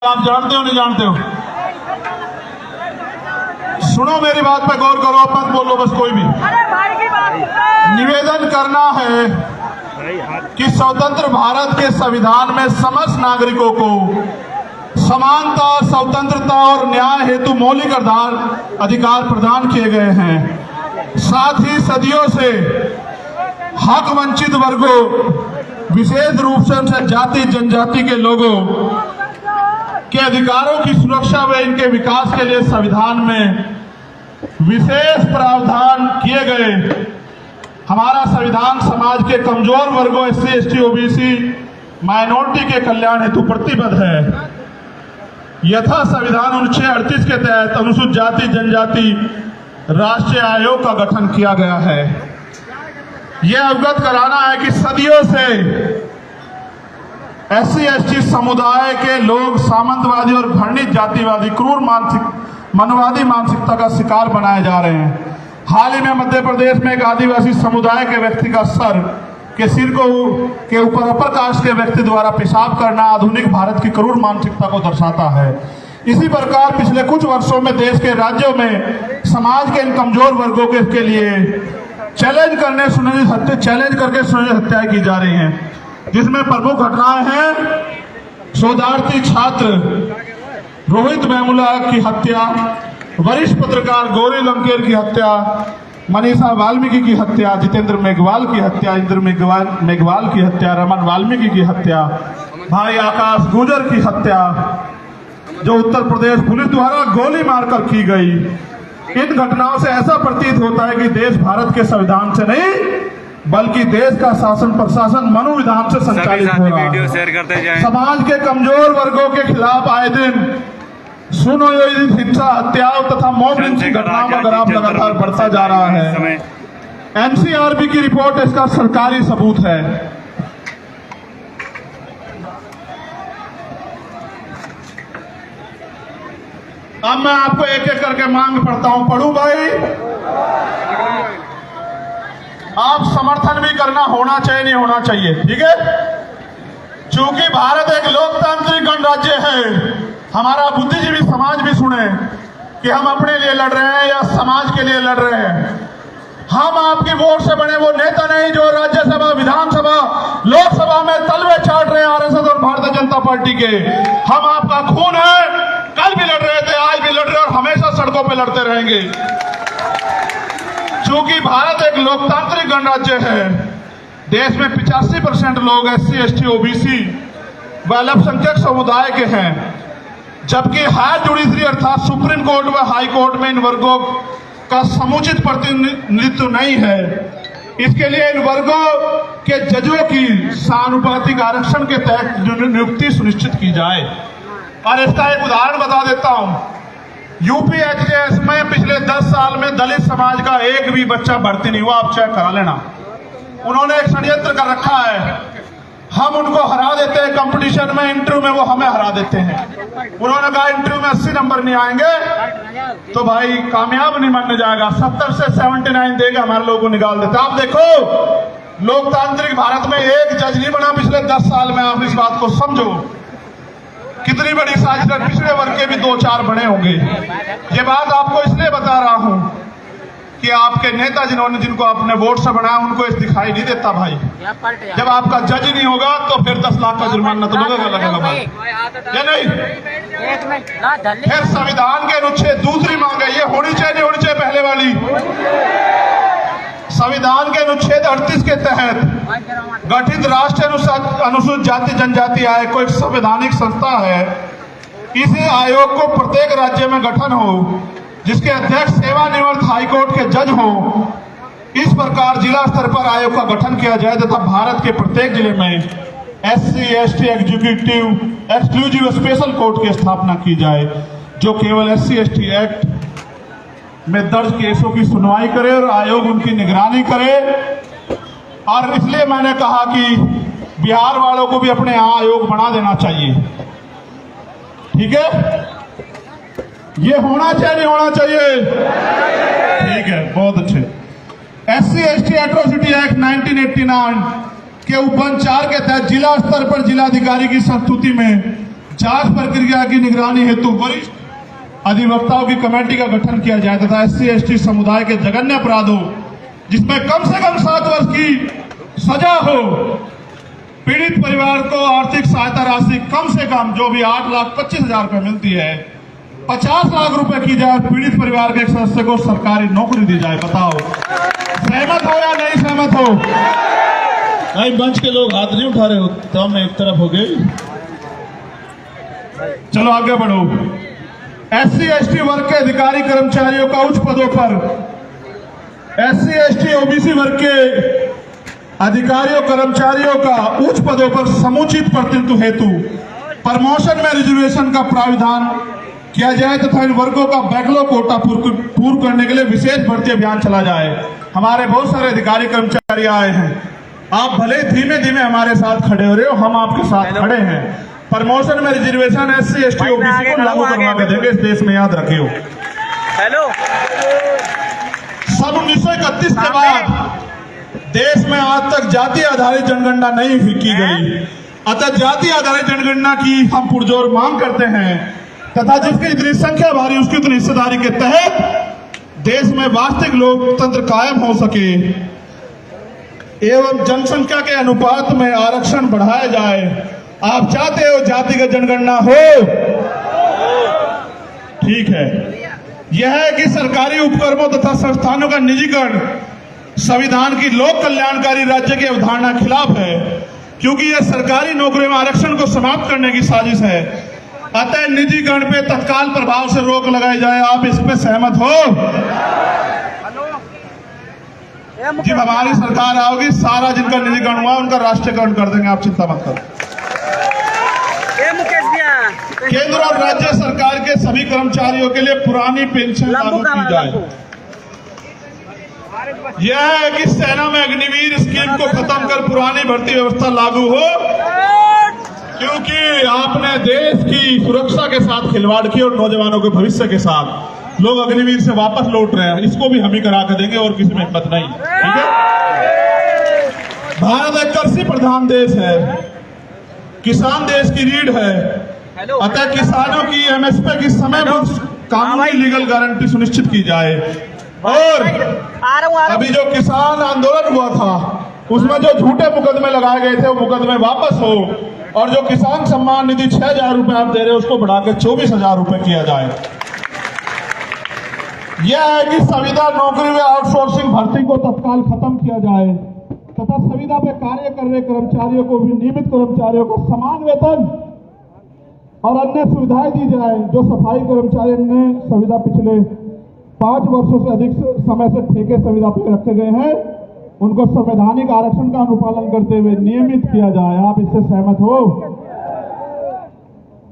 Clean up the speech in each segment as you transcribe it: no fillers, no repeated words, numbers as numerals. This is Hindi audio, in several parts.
आप जानते हो नहीं जानते हो? सुनो मेरी बात पे गौर करो, आप मत बोलो बस कोई भी। निवेदन करना है कि स्वतंत्र भारत के संविधान में समस्त नागरिकों को समानता, स्वतंत्रता और न्याय हेतु मौलिक अधिकार प्रदान किए गए हैं। साथ ही सदियों से हक वंचित वर्गों, विशेष रूप से जाति जनजाति के लोगों के अधिकारों की सुरक्षा व इनके विकास के लिए संविधान में विशेष प्रावधान किए गए। हमारा संविधान समाज के कमजोर वर्गों SC, ST, OBC, माइनॉरिटी के कल्याण हेतु प्रतिबद्ध है। यथा संविधान अनुच्छेद 38 के तहत अनुसूचित जाति जनजाति राष्ट्रीय आयोग का गठन किया गया है। यह अवगत कराना है कि सदियों से SC, ST समुदाय के लोग सामंतवादी और घृणित जातिवादी क्रूर मनोवादी मानसिकता का शिकार बनाए जा रहे हैं। हाल ही में मध्य प्रदेश में एक आदिवासी समुदाय के व्यक्ति का सिर के ऊपर अपर कास्ट के व्यक्ति द्वारा पेशाब करना आधुनिक भारत की क्रूर मानसिकता को दर्शाता है। इसी प्रकार पिछले कुछ वर्षों में देश के राज्यों में समाज के इन कमजोर वर्गों के लिए चैलेंज करके सुनिश्चित हत्याएं की जा रही हैं, जिसमें प्रमुख घटनाएं हैं शोधार्थी छात्र रोहित वेमुला की हत्या, वरिष्ठ पत्रकार गौरी लंकेर की हत्या, मनीषा वाल्मीकि की हत्या, जितेंद्र मेघवाल की हत्या, इंद्र मेघवाल की हत्या, रमन वाल्मीकि की हत्या, भाई आकाश गुजर की हत्या जो उत्तर प्रदेश पुलिस द्वारा गोली मारकर की गई। इन घटनाओं से ऐसा प्रतीत होता है कि देश भारत के संविधान से नहीं बल्कि देश का शासन प्रशासन मनोविधान से संचालित हो रहा है। समाज के कमजोर वर्गों के खिलाफ आए दिन सुनियोजित हिंसा, हत्याओं तथा मॉब लिंचिंग की घटनाओं का ग्राफ लगातार बढ़ता जा रहा है। NCRB की रिपोर्ट इसका सरकारी सबूत है। अब मैं आपको एक एक करके मांग पढ़ता हूं। पढ़ूं भाई? आप समर्थन भी करना होना चाहिए, नहीं होना चाहिए, ठीक है? चूंकि भारत एक लोकतांत्रिक गणराज्य है, हमारा बुद्धिजीवी समाज भी सुने कि हम अपने लिए लड़ रहे हैं या समाज के लिए लड़ रहे हैं। हम आपकी वोट से बने वो नेता नहीं जो राज्यसभा, विधानसभा, लोकसभा में तलवे चाट रहे हैं RSS और भारतीय जनता पार्टी के। हम आपका खून है, कल भी लड़ रहे थे, आज भी लड़ रहे हैं और हमेशा सड़कों पर लड़ते रहेंगे। चूंकि भारत एक लोकतांत्रिक गणराज्य है, देश में 85% लोग SC, ST, OBC व अल्पसंख्यक समुदाय के हैं, जबकि हायर जुडिशरी अर्थात सुप्रीम कोर्ट व हाई कोर्ट में इन वर्गों का समुचित प्रतिनिधित्व नहीं है। इसके लिए इन वर्गों के जजों की समानुपातिक आरक्षण के तहत नियुक्ति सुनिश्चित की जाए। और इसका एक उदाहरण बता देता हूं। UPHS में पिछले 10 साल में दलित समाज का एक भी बच्चा भर्ती नहीं हुआ, आप चेक करा लेना। उन्होंने एक षड्यंत्र कर रखा है, हम उनको हरा देते हैं कंपटीशन में, इंटरव्यू में वो हमें हरा देते हैं। उन्होंने कहा इंटरव्यू में 80 नंबर नहीं आएंगे तो भाई कामयाब नहीं मानने जाएगा, 70 से 79 देके हमारे लोगों को निकाल देते। आप देखो लोकतांत्रिक भारत में एक जज नहीं बना पिछले 10 साल में। आप इस बात को समझो, कितनी बड़ी साजिश। पिछले वर्ग के भी 2-4 बने होंगे। ये बात आपको इसलिए बता रहा हूं कि आपके नेता जिनको आपने वोट से बनाया उनको इस दिखाई नहीं देता भाई। जब आपका जज नहीं होगा तो फिर 10 लाख का जुर्माना तो लगेगा भाई, या नहीं? फिर संविधान के अनुच्छेद दूसरी मांग है, ये होनी चाहिए नहीं होनी चाहिए पहले वाली। संविधान के अनुच्छेद 38 के तहत गठित राष्ट्रीय अनुसूचित जाति जनजाति आयोग को एक संवैधानिक संस्था है। इस आयोग को प्रत्येक राज्य में गठन हो, जिसके अध्यक्ष सेवानिवृत्त हाईकोर्ट के जज हो। इस प्रकार जिला स्तर पर आयोग का गठन किया जाए तथा भारत के प्रत्येक जिले में SC, ST executive exclusive special court की स्थापना की जाए, जो केवल SC, ST एक्ट में दर्ज केसों की सुनवाई करे और आयोग उनकी निगरानी करे। और इसलिए मैंने कहा कि बिहार वालों को भी अपने यहाँ आयोग बना देना चाहिए, ठीक है? ये होना चाहिए नहीं होना चाहिए? ठीक है, बहुत अच्छे। SC, ST एट्रोसिटी एक्ट 1989 के उपबंध 4 के तहत जिला स्तर पर जिलाधिकारी की संस्तुति में जांच प्रक्रिया की निगरानी हेतु वरिष्ठ अधिवक्ताओं की कमेटी का गठन किया जाए तथा SC/ST समुदाय के जघन्य अपराधों जिसमें कम से कम 7 वर्ष की सजा हो, पीड़ित परिवार को आर्थिक सहायता राशि कम से कम जो भी 8,25,000 रुपए मिलती है 50 लाख रुपए की जाए, पीड़ित परिवार के एक सदस्य को सरकारी नौकरी दी जाए। बताओ सहमत हो या नहीं सहमत हो? नहीं, मंच के लोग हाथ नहीं उठा रहे हो, तो मैं एक तरफ हो गई। चलो आगे बढ़ो। SC/ST वर्ग के अधिकारी कर्मचारियों का उच्च पदों पर SC/ST OBC वर्ग के अधिकारियों कर्मचारियों का उच्च पदों पर समुचित प्रतिनिधित्व हेतु प्रमोशन में रिजर्वेशन का प्राविधान किया जाए तथा इन वर्गों का बैकलॉग कोटा पूर्ण करने के लिए विशेष भर्ती अभियान चला जाए। हमारे बहुत सारे अधिकारी कर्मचारी आए हैं, आप भले धीमे धीमे हमारे साथ खड़े हो रहे हो, हम आपके साथ खड़े हैं। प्रमोशन में रिजर्वेशन SC/ST OBC को लागू करवा के देंगे इस देश में, याद रखियो। हेलो, सन 1931 के बाद देश में आज तक जाति आधारित जनगणना नहीं की गई, अतः जाति आधारित जनगणना की हम पुरजोर मांग करते हैं तथा जिसकी जितनी संख्या भारी उसकी उतनी हिस्सेदारी के तहत देश में वास्तविक लोकतंत्र कायम हो सके एवं जनसंख्या के अनुपात में आरक्षण बढ़ाया जाए। आप चाहते हो जातिगत जनगणना हो? ठीक है। यह है कि सरकारी उपक्रमों तथा संस्थानों का निजीकरण संविधान की लोक कल्याणकारी राज्य की अवधारणा खिलाफ है, क्योंकि यह सरकारी नौकरियों में आरक्षण को समाप्त करने की साजिश है। अतः निजीकरण पे तत्काल प्रभाव से रोक लगाई जाए। आप इस पे सहमत हो? जब हमारी सरकार आओगी सारा जिनका निजीकरण हुआ उनका राष्ट्रीयकरण कर देंगे, आप चिंता मत करो। केंद्र और राज्य सरकार के सभी कर्मचारियों के लिए पुरानी पेंशन लागू की जाए। यह है कि सेना में अग्निवीर स्कीम को खत्म कर पुरानी भर्ती व्यवस्था लागू हो, क्योंकि आपने देश की सुरक्षा के साथ खिलवाड़ की और नौजवानों के भविष्य के साथ लोग अग्निवीर से वापस लौट रहे हैं। इसको भी हम ही करा के देंगे और किसी में हिम्मत नहीं। ठीक है। भारत एक कृषि प्रधान देश है, किसान देश की रीढ़ है, अतः किसानों की MSP की समय कानूनी लीगल गारंटी सुनिश्चित की जाए। और अभी जो किसान आंदोलन हुआ था उसमें जो झूठे मुकदमे लगाए गए थे वो मुकदमे वापस हो और जो किसान सम्मान निधि 6,000 रुपए आप दे रहे हो उसको बढ़ाकर 24,000 रुपए किया जाए। यह है कि संविदा नौकरी में आउटसोर्सिंग भर्ती को तत्काल खत्म किया जाए तथा संविदा पे कार्य कर रहे कर्मचारियों को भी नियमित कर्मचारियों को समान वेतन और अन्य सुविधाएं दी जाए। जो सफाई कर्मचारी ने संविदा पिछले 5 वर्षों से अधिक समय से ठेके संविदा पर रखे गए हैं उनको संवैधानिक आरक्षण का अनुपालन करते हुए नियमित किया जाए। आप इससे सहमत हो?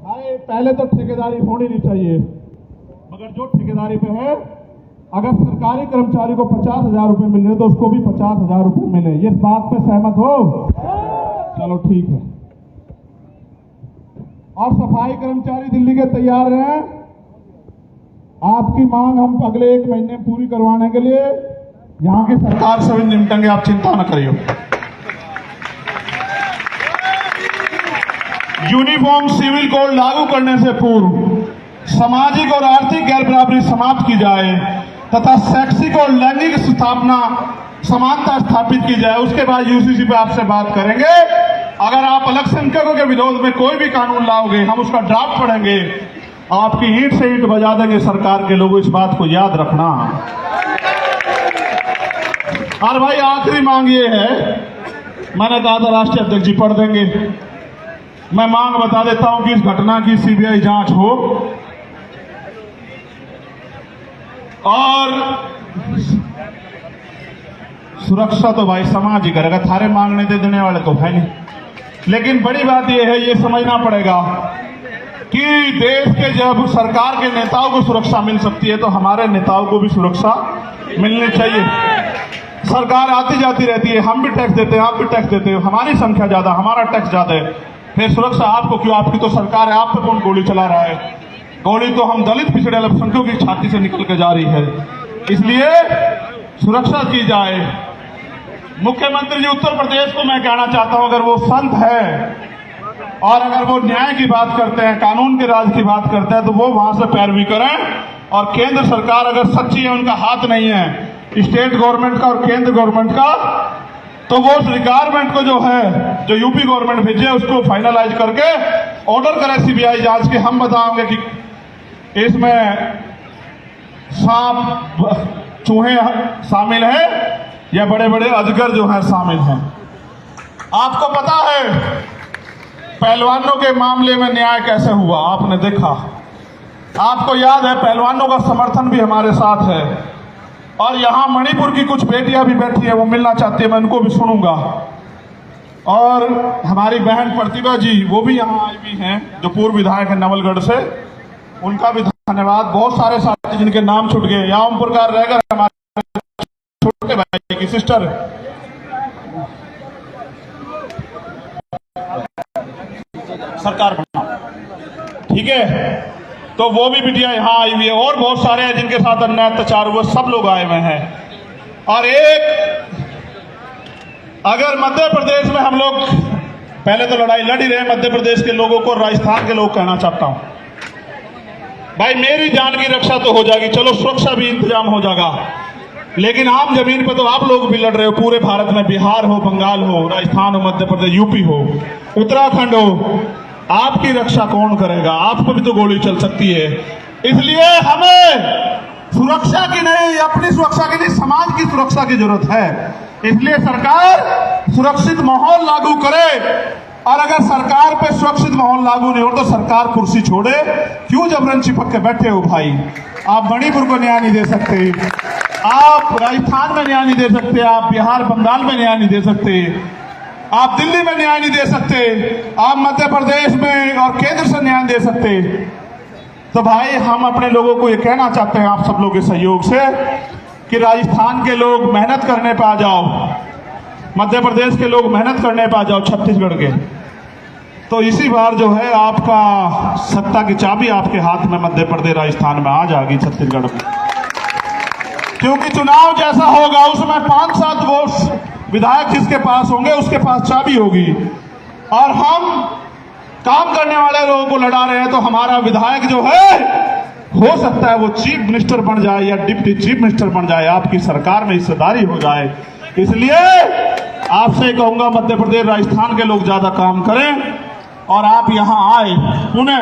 भाई पहले तो ठेकेदारी होनी नहीं चाहिए, मगर जो ठेकेदारी पे है अगर सरकारी कर्मचारी को 50,000 रुपए मिल रहे तो उसको भी 50,000 रुपए मिले। ये बात पे सहमत हो? चलो ठीक है। और सफाई कर्मचारी दिल्ली के तैयार हैं आपकी मांग हम अगले 1 महीने पूरी करवाने के लिए यहां की सरकार से भी निपटेंगे, आप चिंता न करिए। यूनिफॉर्म सिविल कोड लागू करने से पूर्व सामाजिक और आर्थिक गैर बराबरी समाप्त की जाए तथा शैक्षिक और लैंगिक स्थापना समानता स्थापित की जाए। उसके बाद UCC पे आपसे बात करेंगे। अगर आप अल्पसंख्यकों के विरोध में कोई भी कानून लाओगे हम उसका ड्राफ्ट पढ़ेंगे, आपकी ईंट से ईंट बजा देंगे सरकार के लोग, इस बात को याद रखना। और भाई आखिरी मांग ये है, मैंने कहा था राष्ट्रीय अध्यक्ष जी पढ़ देंगे, मैं मांग बता देता हूं कि इस घटना की CBI जांच हो और सुरक्षा तो भाई समाज ही करेगा, थारे मांगने दे देने वाले तो है नहीं। लेकिन बड़ी बात यह है, ये समझना पड़ेगा कि देश के जब सरकार के नेताओं को सुरक्षा मिल सकती है तो हमारे नेताओं को भी सुरक्षा मिलनी चाहिए। सरकार आती जाती रहती है, हम भी टैक्स देते हैं, आप भी टैक्स देते हो, हमारी संख्या ज्यादा, हमारा टैक्स ज्यादा है, फिर सुरक्षा आपको क्यों? आपकी तो सरकार है, आप पे कौन गोली चला रहा है? गोली तो हम दलित पिछड़े अल्पसंख्यकों की छाती से निकल के जा रही है। इसलिए सुरक्षा की जाए। मुख्यमंत्री जी उत्तर प्रदेश को मैं कहना चाहता हूं, अगर वो संत है और अगर वो न्याय की बात करते हैं, कानून के राज की बात करते हैं, तो वो वहां से पैरवी करें। और केंद्र सरकार अगर सच्ची है, उनका हाथ नहीं है स्टेट गवर्नमेंट का और केंद्र गवर्नमेंट का, तो वो उस रिक्वायरमेंट को जो है, जो यूपी गवर्नमेंट भेजे, उसको फाइनलाइज करके ऑर्डर करे सीबीआई जांच के। हम बताएंगे कि इसमें सांप चूहे शामिल हैं या बड़े बड़े अजगर जो हैं शामिल हैं। आपको पता है पहलवानों के मामले में न्याय कैसे हुआ, आपने देखा। आपको याद है पहलवानों का समर्थन भी हमारे साथ है। और यहां मणिपुर की कुछ बेटियां भी बैठी है, वो मिलना चाहती है, मैं उनको भी सुनूंगा। और हमारी बहन प्रतिभा जी, वो भी यहां आई हुई हैं, जो पूर्व विधायक है नवलगढ़ से, उनका भी धन्यवाद। बहुत सारे साथी जिनके नाम छूट गए, यहाँ ओम प्रकाश रहेगा, हमारे छोटे भाई की सिस्टर सरकार बनना, ठीक है। तो वो भी बिटिया यहाँ आई हुई है, और बहुत सारे हैं जिनके साथ अन्याय अत्याचार हुए, सब लोग आए हुए हैं। और एक, अगर मध्य प्रदेश में हम लोग पहले तो लड़ाई लड़ ही रहे मध्य प्रदेश के लोगों को, राजस्थान के लोग कहना चाहता हूं, भाई मेरी जान की रक्षा तो हो जाएगी, चलो सुरक्षा भी इंतजाम हो जाएगा, लेकिन आम जमीन पर तो आप लोग भी लड़ रहे हो। पूरे भारत में बिहार हो, बंगाल हो, राजस्थान हो, मध्य प्रदेश, यूपी हो, उत्तराखंड हो, आपकी रक्षा कौन करेगा? आपको भी तो गोली चल सकती है। इसलिए हमें सुरक्षा की नहीं, अपनी सुरक्षा की नहीं, समाज की सुरक्षा की जरूरत है। इसलिए सरकार सुरक्षित माहौल लागू करे। और अगर सरकार पे सुरक्षित माहौल लागू नहीं हो तो सरकार कुर्सी छोड़े। क्यों जबरन चिपक के बैठे हो भाई? आप मणिपुर को न्याय नहीं दे सकते, आप राजस्थान में न्याय नहीं दे सकते, आप बिहार बंगाल में न्याय नहीं दे सकते, आप दिल्ली में न्याय नहीं दे सकते, आप मध्य प्रदेश में और केंद्र से न्याय दे सकते। तो भाई हम अपने लोगों को ये कहना चाहते हैं आप सब लोगों के सहयोग से कि राजस्थान के लोग मेहनत करने पे आ जाओ, मध्य प्रदेश के लोग मेहनत करने पे आ जाओ, छत्तीसगढ़ के। तो इसी बार जो है आपका सत्ता की चाबी आपके हाथ में मध्य प्रदेश राजस्थान में आ जाएगी, छत्तीसगढ़ में। क्योंकि चुनाव जैसा होगा उसमें 5-7 वोट विधायक जिसके पास होंगे उसके पास चाबी होगी। और हम काम करने वाले लोगों को लड़ा रहे हैं, तो हमारा विधायक जो है हो सकता है वो चीफ मिनिस्टर बन जाए या डिप्टी चीफ मिनिस्टर बन जाए, आपकी सरकार में हिस्सेदारी हो जाए। इसलिए आपसे कहूंगा मध्य प्रदेश राजस्थान के लोग ज्यादा काम करें और आप यहां आए पुणे।